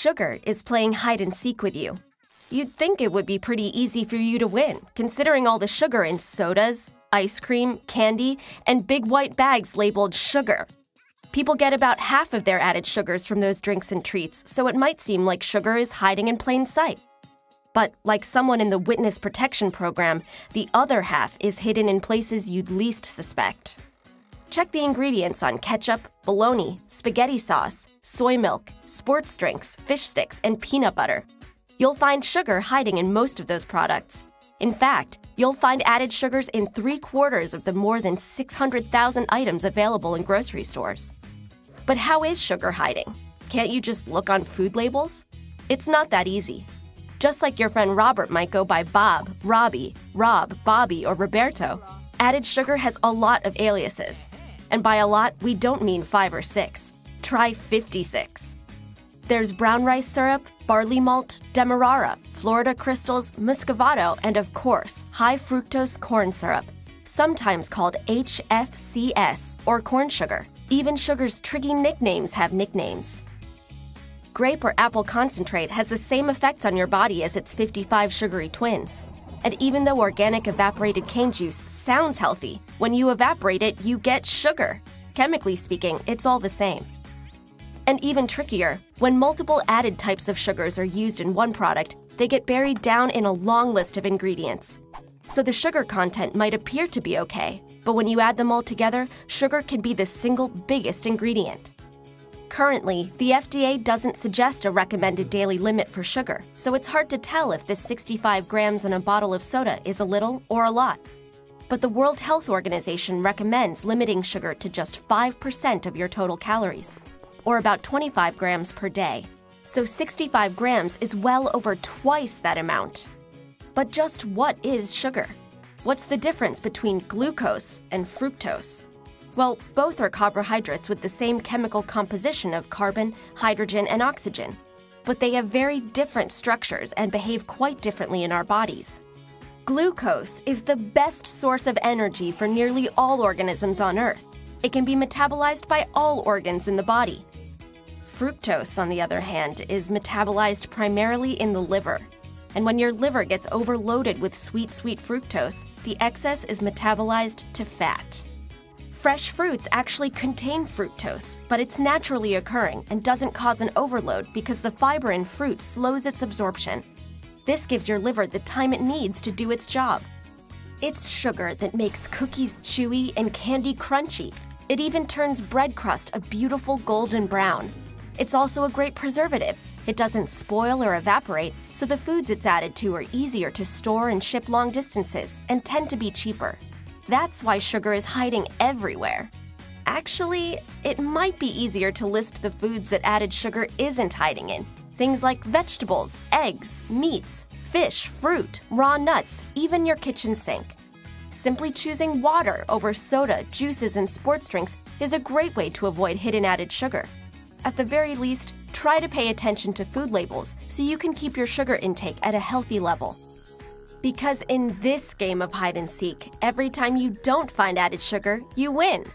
Sugar is playing hide and seek with you. You'd think it would be pretty easy for you to win, considering all the sugar in sodas, ice cream, candy, and big white bags labeled sugar. People get about half of their added sugars from those drinks and treats, so it might seem like sugar is hiding in plain sight. But like someone in the witness protection program, the other half is hidden in places you'd least suspect. Check the ingredients on ketchup, bologna, spaghetti sauce, soy milk, sports drinks, fish sticks, and peanut butter. You'll find sugar hiding in most of those products. In fact, you'll find added sugars in 3/4 of the more than 600,000 items available in grocery stores. But how is sugar hiding? Can't you just look on food labels? It's not that easy. Just like your friend Robert might go by Bob, Robbie, Rob, Bobby, or Roberto, added sugar has a lot of aliases. And by a lot, we don't mean 5 or 6. Try 56. There's brown rice syrup, barley malt, demerara, Florida crystals, muscovado, and of course, high fructose corn syrup, sometimes called HFCS, or corn sugar. Even sugar's tricky nicknames have nicknames. Grape or apple concentrate has the same effects on your body as its 55 sugary twins. And even though organic evaporated cane juice sounds healthy, when you evaporate it, you get sugar. Chemically speaking, it's all the same. And even trickier, when multiple added types of sugars are used in one product, they get buried down in a long list of ingredients. So the sugar content might appear to be okay, but when you add them all together, sugar can be the single biggest ingredient. Currently, the FDA doesn't suggest a recommended daily limit for sugar, so it's hard to tell if the 65 grams in a bottle of soda is a little or a lot. But the World Health Organization recommends limiting sugar to just 5% of your total calories, or about 25 grams per day. So 65 grams is well over twice that amount. But just what is sugar? What's the difference between glucose and fructose? Well, both are carbohydrates with the same chemical composition of carbon, hydrogen, and oxygen. But they have very different structures and behave quite differently in our bodies. Glucose is the best source of energy for nearly all organisms on Earth. It can be metabolized by all organs in the body. Fructose, on the other hand, is metabolized primarily in the liver. And when your liver gets overloaded with sweet fructose, the excess is metabolized to fat. Fresh fruits actually contain fructose, but it's naturally occurring and doesn't cause an overload because the fiber in fruit slows its absorption. This gives your liver the time it needs to do its job. It's sugar that makes cookies chewy and candy crunchy. It even turns bread crust a beautiful golden brown. It's also a great preservative. It doesn't spoil or evaporate, so the foods it's added to are easier to store and ship long distances and tend to be cheaper. That's why sugar is hiding everywhere. Actually, it might be easier to list the foods that added sugar isn't hiding in. Things like vegetables, eggs, meats, fish, fruit, raw nuts, even your kitchen sink. Simply choosing water over soda, juices, and sports drinks is a great way to avoid hidden added sugar. At the very least, try to pay attention to food labels so you can keep your sugar intake at a healthy level. Because in this game of hide and seek, every time you don't find added sugar, you win.